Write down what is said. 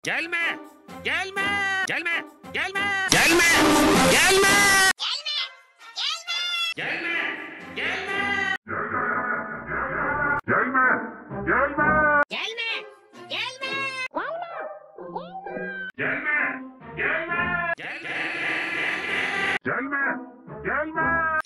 Gelme! Gelme! Gelme! Gelme! Gelme! Gelme! Gelme! Gelme! Gelme! Gelme! Gelme! Gelme! Gelme! Gelme! Gelme! Gelme! Gelme! Gelme!